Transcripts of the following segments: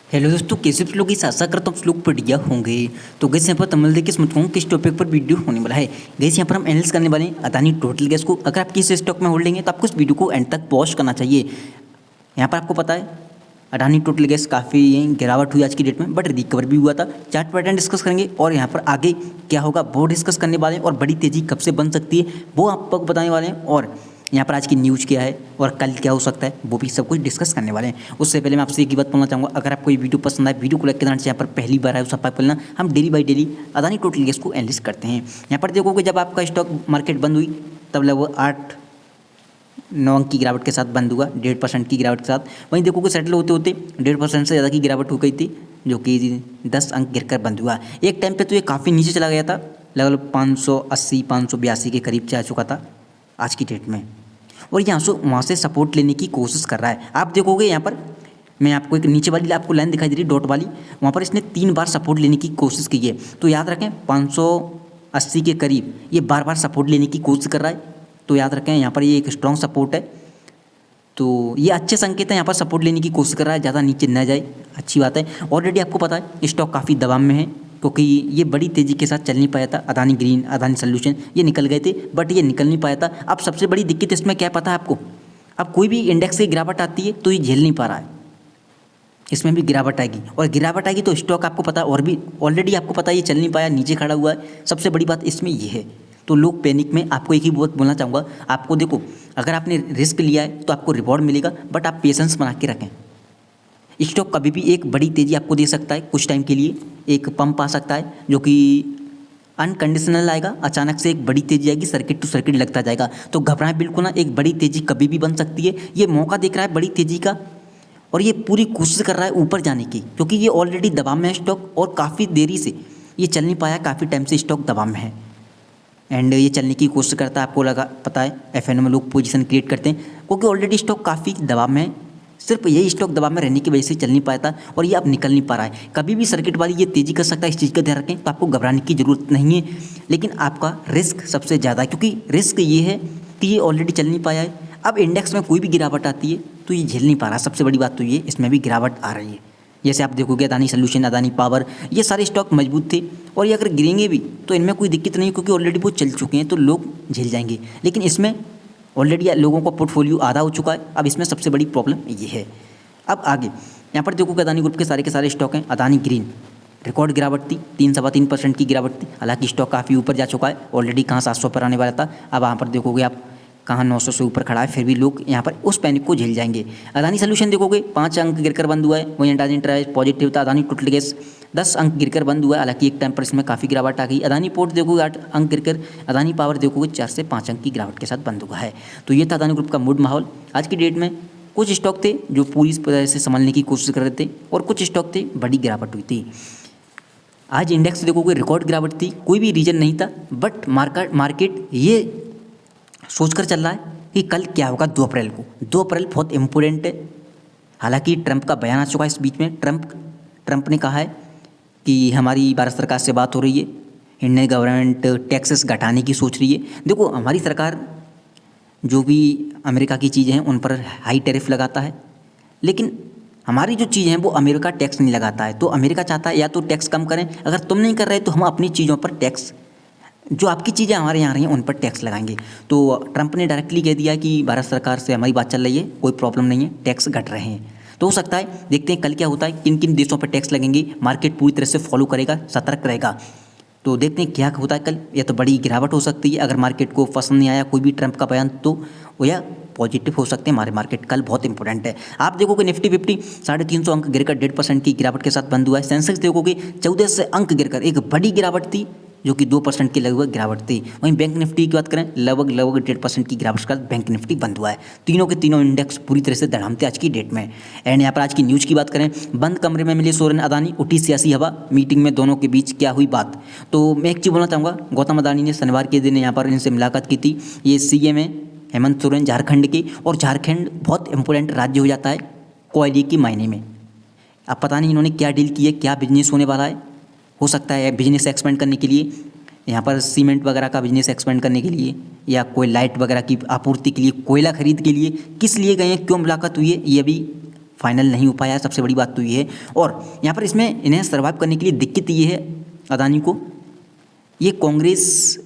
Hello दोस्तों, कैसे आप लोग? इस आशा करता हूँ आप लोग बढ़िया होंगे। तो गैस यहाँ पर तमिल देखिए समझाऊँ किस टॉपिक पर वीडियो होने वाला है। गैस यहाँ पर हम एनालिसिस करने वाले हैं अदानी टोटल गैस को। अगर आप किस स्टॉक में होल्डिंग है तो आपको इस वीडियो को एंड तक वॉच करना चाहिए। यहाँ पर आपको पता है अडानी टोटल गैस काफ़ी गिरावट हुई आज की डेट में, बट रिकवर भी हुआ था। चार्ट पैटर्न डिस्कस करेंगे और यहाँ पर आगे क्या होगा वो डिस्कस करने वाले हैं, और बड़ी तेज़ी कब से बन सकती है वो आपको बताने वाले हैं। और यहाँ पर आज की न्यूज़ क्या है और कल क्या हो सकता है वो भी सब कुछ डिस्कस करने वाले हैं। उससे पहले मैं आपसे एक ही बात बोलना चाहूँगा, अगर आपको ये वीडियो पसंद आए वीडियो को लाइक करना चाहिए। यहाँ पर पहली बार आए उस पर बोलना, हम daily by daily Adani total gas को एनालिसिस करते हैं। यहाँ पर देखोगे जब आपका स्टॉक मार्केट बंद हुई तब लगभग 8-9 अंक की गिरावट के साथ बंद हुआ, 1.5% की गिरावट के साथ। वहीं देखोगे सेटल होते होते 1.5% से ज़्यादा की गिरावट हो गई थी, जो कि 10 अंक गिरकर बंद हुआ। एक टाइम पे तो ये काफ़ी नीचे चला गया था, लगभग 580-582 के करीब जा चुका था आज की डेट में, और वहाँ से सपोर्ट लेने की कोशिश कर रहा है। आप देखोगे यहाँ पर मैं आपको एक नीचे वाली आपको लाइन दिखाई दे रही डॉट वाली, वहाँ पर इसने 3 बार सपोर्ट लेने की कोशिश की है। तो याद रखें 580 के करीब ये बार बार सपोर्ट लेने की कोशिश कर रहा है। तो याद रखें यहाँ पर ये एक स्ट्रॉन्ग सपोर्ट है, तो ये अच्छे संकेत है। यहाँ पर सपोर्ट लेने की कोशिश कर रहा है, ज़्यादा नीचे न जाए, अच्छी बात है। ऑलरेडी आपको पता है स्टॉक काफ़ी दबाव में है, क्योंकि ये बड़ी तेज़ी के साथ चल नहीं पाया था। अदानी ग्रीन, अदानी सॉल्यूशन ये निकल गए थे, बट ये निकल नहीं पाया था। अब सबसे बड़ी दिक्कत इसमें क्या पता है आपको? अब कोई भी इंडेक्स की गिरावट आती है तो ये झेल नहीं पा रहा है, इसमें भी गिरावट आएगी, और गिरावट आएगी तो स्टॉक आपको पता है, और भी ऑलरेडी आपको पता है ये चल नहीं पाया, नीचे खड़ा हुआ है। सबसे बड़ी बात इसमें ये है। तो लोग पैनिक में, आपको एक ही बात बोलना चाहूँगा, आपको देखो अगर आपने रिस्क लिया है तो आपको रिवॉर्ड मिलेगा, बट आप पेशेंस बना के रखें। स्टॉक कभी भी एक बड़ी तेज़ी आपको दे सकता है, कुछ टाइम के लिए एक पंप आ सकता है जो कि अनकंडीशनल आएगा, अचानक से एक बड़ी तेज़ी आएगी, सर्किट टू सर्किट लगता जाएगा। तो घबराएं बिल्कुल ना, एक बड़ी तेज़ी कभी भी बन सकती है। ये मौका देख रहा है बड़ी तेज़ी का, और ये पूरी कोशिश कर रहा है ऊपर जाने की, क्योंकि ये ऑलरेडी दबाव में है स्टॉक, और काफ़ी देरी से ये चल नहीं पाया, काफ़ी टाइम से स्टॉक दबाव में है, एंड ये चलने की कोशिश करता है। आपको लगा पता है एफएनओ में लोग पोजीशन क्रिएट करते हैं, क्योंकि ऑलरेडी स्टॉक काफ़ी दबाव में है। सिर्फ यही स्टॉक दबाव में रहने की वजह से चल नहीं पाया था, और ये अब निकल नहीं पा रहा है। कभी भी सर्किट वाली ये तेज़ी कर सकता है, इस चीज़ का ध्यान रखें। तो आपको घबराने की ज़रूरत नहीं है, लेकिन आपका रिस्क सबसे ज़्यादा है, क्योंकि रिस्क ये है कि ये ऑलरेडी चल नहीं पाया है। अब इंडेक्स में कोई भी गिरावट आती है तो ये झेल नहीं पा रहा। सबसे बड़ी बात तो ये इसमें भी गिरावट आ रही है। जैसे आप देखोगे अदानी सॉल्यूशन, अदानी पावर, ये सारे स्टॉक मजबूत थे, और ये अगर गिरेंगे भी तो इनमें कोई दिक्कत नहीं, क्योंकि ऑलरेडी वो चल चुके हैं तो लोग झेल जाएंगे। लेकिन इसमें ऑलरेडी लोगों का पोर्टफोलियो आधा हो चुका है। अब इसमें सबसे बड़ी प्रॉब्लम ये है। अब आगे यहाँ पर देखोगे अदानी ग्रुप के सारे स्टॉक हैं। अदानी ग्रीन रिकॉर्ड गिरावट थी, 3-3.25% की गिरावट थी। हालांकि स्टॉक काफ़ी ऊपर जा चुका है, ऑलरेडी कहाँ 700 पर आने वाला था, अब यहाँ पर देखोगे आप कहाँ 900 से ऊपर खड़ा है, फिर भी लोग यहाँ पर उस पैनिक को झेल जाएंगे। अदानी सॉल्यूशन देखोगे 5 अंक गिरकर बंद हुआ है, वहीं अडानी एंटरप्राइज पॉजिटिव था। अदानी टोटल गैस 10 अंक गिरकर बंद हुआ है, हालांकि एक टाइम पर इसमें काफ़ी गिरावट आ गई। अदानी पोर्ट देखोगे 8 अंक गिरकर, अदानी पावर देखोगे 4 से 5 अंक की गिरावट के साथ बंद हुआ है। तो ये था अदानी ग्रुप का मूड माहौल आज की डेट में। कुछ स्टॉक थे जो पूरी तरह से संभालने की कोशिश कर रहे थे, और कुछ स्टॉक थे बड़ी गिरावट हुई थी। आज इंडेक्स देखोगे रिकॉर्ड गिरावट थी, कोई भी रीजन नहीं था, बट मार्केट ये सोचकर चल रहा है कि कल क्या होगा 2 अप्रैल को। 2 अप्रैल बहुत इम्पोर्टेंट है। हालांकि ट्रंप का बयान आ चुका है इस बीच में। ट्रंप ने कहा है कि हमारी भारत सरकार से बात हो रही है, इंडियन गवर्नमेंट टैक्सेस घटाने की सोच रही है। देखो हमारी सरकार जो भी अमेरिका की चीज़ें हैं उन पर हाई टैरिफ लगाता है, लेकिन हमारी जो चीज़ें हैं वो अमेरिका टैक्स नहीं लगाता है। तो अमेरिका चाहता है या तो टैक्स कम करें, अगर तुम नहीं कर रहे तो हम अपनी चीज़ों पर टैक्स, जो आपकी चीज़ें हमारे यहाँ रही हैं उन पर टैक्स लगाएंगे। तो ट्रंप ने डायरेक्टली कह दिया कि भारत सरकार से हमारी बात चल रही है, कोई प्रॉब्लम नहीं है, टैक्स घट रहे हैं। तो हो सकता है, देखते हैं कल क्या होता है, किन किन देशों पर टैक्स लगेंगे, मार्केट पूरी तरह से फॉलो करेगा, सतर्क रहेगा। तो देखते हैं क्या होता है कल। या तो बड़ी गिरावट हो सकती है, अगर मार्केट को पसंद नहीं आया कोई भी ट्रंप का बयान, तो वो या पॉजिटिव हो सकते हैं हमारे मार्केट। कल बहुत इंपॉर्टेंट है। आप देखोगे निफ्टी 50 350 अंक गिरकर 1.5% की गिरावट के साथ बंद हुआ है। सेंसेक्स देखोगे 1400 अंक गिरकर एक बड़ी गिरावट थी, जो कि 2% की लगभग गिरावट थी। वहीं बैंक निफ्टी की बात करें, लगभग 1.5% की गिरावट के साथ बैंक निफ्टी बंद हुआ है। तीनों के तीनों इंडेक्स पूरी तरह से धड़ामते आज की डेट में। एंड यहाँ पर आज की न्यूज़ की बात करें, बंद कमरे में मिले सोरेन अदानी, उठी सियासी हवा, मीटिंग में दोनों के बीच क्या हुई बात। तो मैं एक चीज़ बोलना चाहूँगा, गौतम अदानी ने शनिवार के दिन यहाँ पर इनसे मुलाकात की थी। ये सीएम है हेमंत सोरेन झारखंड के, और झारखंड बहुत इंपॉर्टेंट राज्य हो जाता है कोयले के मायने में। अब पता नहीं इन्होंने क्या डील की है, क्या बिजनेस होने वाला है। हो सकता है बिजनेस एक्सपेंड करने के लिए, यहाँ पर सीमेंट वगैरह का बिजनेस एक्सपेंड करने के लिए, या कोई लाइट वगैरह की आपूर्ति के लिए, कोयला खरीद के लिए, किस लिए गए हैं, क्यों मुलाकात हुई है, ये अभी फाइनल नहीं हो पाया है, सबसे बड़ी बात तो ये है। और यहाँ पर इसमें इन्हें सर्वाइव करने के लिए दिक्कत ये है अदानी को, ये कांग्रेस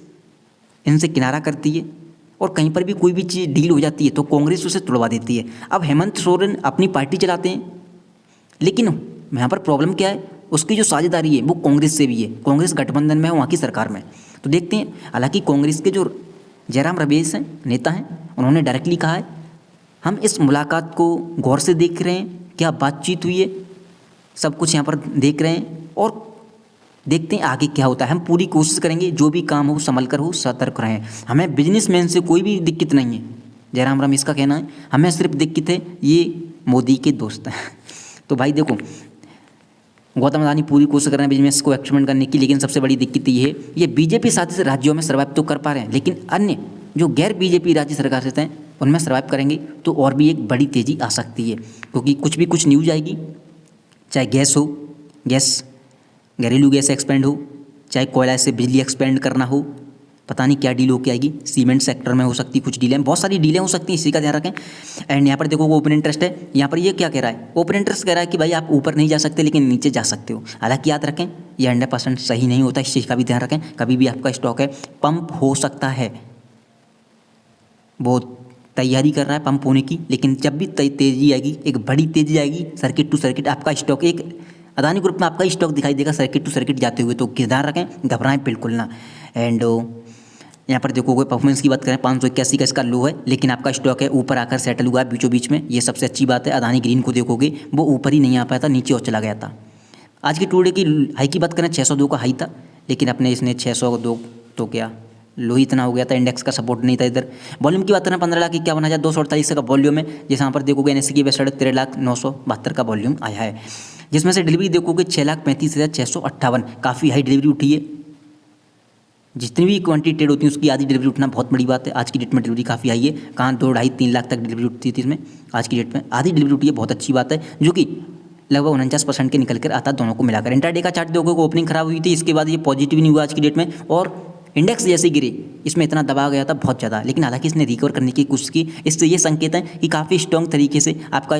इनसे किनारा करती है और कहीं पर भी कोई भी चीज़ डील हो जाती है तो कांग्रेस उसे तुड़वा देती है। अब हेमंत सोरेन अपनी पार्टी चलाते हैं, लेकिन यहाँ पर प्रॉब्लम क्या है, उसकी जो साझेदारी है वो कांग्रेस से भी है, कांग्रेस गठबंधन में है वहाँ की सरकार में। तो देखते हैं, हालांकि कांग्रेस के जो जयराम रमेश हैं नेता हैं, उन्होंने डायरेक्टली कहा है हम इस मुलाकात को गौर से देख रहे हैं, क्या बातचीत हुई है, सब कुछ यहाँ पर देख रहे हैं और देखते हैं आगे क्या होता है। हम पूरी कोशिश करेंगे, जो भी काम हो संभल कर हो, सतर्क रहें। हमें बिजनेसमैन से कोई भी दिक्कत नहीं है, जयराम रमेश का कहना है, हमें सिर्फ दिक्कत है ये मोदी के दोस्त हैं। तो भाई देखो, गौतम अदानी पूरी कोशिश कर रहे हैं बिजनेस को एक्सपेंड करने की, लेकिन सबसे बड़ी दिक्कत ये है, ये बीजेपी शासित राज्यों में सर्वाइव तो कर पा रहे हैं, लेकिन अन्य जो गैर बीजेपी राज्य सरकार से हैं उनमें सर्वाइव करेंगे तो और भी एक बड़ी तेज़ी आ सकती है, क्योंकि कुछ न्यूज आएगी, चाहे गैस हो, गैस घरेलू गैस एक्सपेंड हो, चाहे कोयला से बिजली एक्सपेंड करना हो, पता नहीं क्या डील होकर आएगी। सीमेंट सेक्टर में हो सकती है कुछ डीलें, बहुत सारी डीलें हो सकती हैं, इसी का ध्यान रखें। एंड यहाँ पर देखो वो ओपन इंटरेस्ट है, यहाँ पर ये क्या कह रहा है, ओपन इंटरेस्ट कह रहा है कि भाई आप ऊपर नहीं जा सकते लेकिन नीचे जा सकते हो। हालांकि याद रखें ये 100% सही नहीं होता, इस चीज़ का भी ध्यान रखें। कभी भी आपका स्टॉक है पंप हो सकता है, वो तैयारी कर रहा है पंप होने की, लेकिन जब भी तेज़ी आएगी, एक बड़ी तेज़ी आएगी, सर्किट टू सर्किट आपका स्टॉक, एक अदानी ग्रुप में आपका स्टॉक दिखाई देगा सर्किट टू सर्किट जाते हुए, तो ध्यान रखें, घबराएं बिल्कुल ना। एंड यहाँ पर देखोगे परफॉर्मेंस की बात करें 581 का इसका लो है, लेकिन आपका स्टॉक है ऊपर आकर सेटल हुआ है बीचों बीच में, ये सबसे अच्छी बात है। अदानी ग्रीन को देखोगे वो ऊपर ही नहीं आ पाया था, नीचे और चला गया था। आज की टुडे की हाई की बात करें 602 का हाई था, लेकिन अपने इसने 602 तो क्या लो ही इतना हो गया था, इंडेक्स का सपोर्ट नहीं था इधर। वॉल्यूम की बात करें 15,51,248 का वॉल्यूम है, जैसे यहाँ पर देखोगे एनएससी की वेबसाइट 13,0972 का वॉल्यूम आया है, जिसमें से डिलीवरी देखोगे 6,35,658, काफ़ी हाई डिलीवरी उठी है। जितनी भी क्वांटिटी ट्रेड होती है उसकी आधी डिलीवरी उठना बहुत बड़ी बात है। आज की डेट में डिलीवरी काफ़ी हाई है, कहाँ 2, 2.5, 3 लाख तक डिलीवरी उठती थी इसमें, आज की डेट में आधी डिलीवरी उठी है, बहुत अच्छी बात है, जो कि लगभग 49% के निकल कर आता दोनों को मिलाकर। इंटरडे का चार्ट देखोगे ओपनिंग खराब हुई थी, इसके बाद ये पॉजिटिव नहीं हुआ आज की डेट में, और इंडेक्स जैसे गिरे इसमें इतना दबा गया था बहुत ज़्यादा, लेकिन हालांकि इसने रिकवर करने की कोशिश की। इससे ये संकेत है कि काफ़ी स्ट्रॉन्ग तरीके से आपका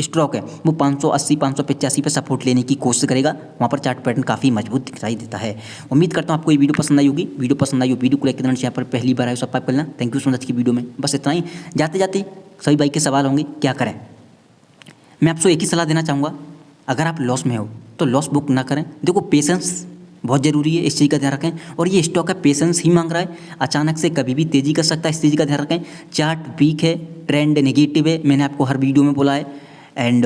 स्टॉक है वो 580, 585 पे सपोर्ट लेने की कोशिश करेगा, वहाँ पर चार्ट पैटर्न काफ़ी मजबूत दिखाई देता है। उम्मीद करता हूँ आपको ये वीडियो पसंद आई होगी। वीडियो पसंद आई हो वीडियो को लाइक करना, यहाँ पर पहली बार आए सब्सक्राइब करना। थैंक यू सो मच की वीडियो में बस इतना ही। जाते जाते सभी भाई के सवाल होंगे क्या करें, मैं आपसे एक ही सलाह देना चाहूँगा, अगर आप लॉस में हो तो लॉस बुक ना करें। देखो पेशेंस बहुत ज़रूरी है, इस चीज़ का ध्यान रखें, और ये स्टॉक का पेशेंस ही मांग रहा है, अचानक से कभी भी तेज़ी कर सकता है, इस चीज़ का ध्यान रखें। चार्ट वीक है, ट्रेंड नेगेटिव है, मैंने आपको हर वीडियो में बोला है। एंड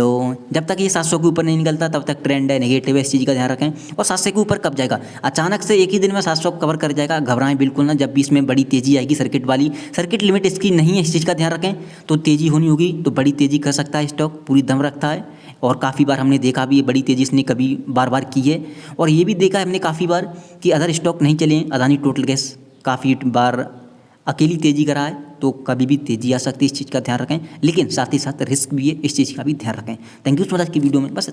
जब तक ये 700 के ऊपर नहीं निकलता तब तक ट्रेंड है, नेगेटिव है, इस चीज़ का ध्यान रखें। और 700 के ऊपर कब जाएगा, अचानक से एक ही दिन में 700 कवर कर जाएगा, घबराएं बिल्कुल ना। जब भी इसमें बड़ी तेज़ी आएगी सर्किट वाली, सर्किट लिमिट इसकी नहीं है, इस चीज़ का ध्यान रखें, तो तेज़ी होनी होगी तो बड़ी तेज़ी कर सकता है, स्टॉक पूरी दम रखता है। और काफ़ी बार हमने देखा भी है बड़ी तेज़ी इसने कभी बार की है, और ये भी देखा है हमने काफ़ी बार कि अदर स्टॉक नहीं चले, अदानी टोटल गैस काफ़ी बार अकेली तेज़ी करा है, तो कभी भी तेज़ी आ सकती है, इस चीज़ का ध्यान रखें। लेकिन साथ ही साथ रिस्क भी है, इस चीज़ का भी ध्यान रखें। थैंक यू सो मच की वीडियो में बस।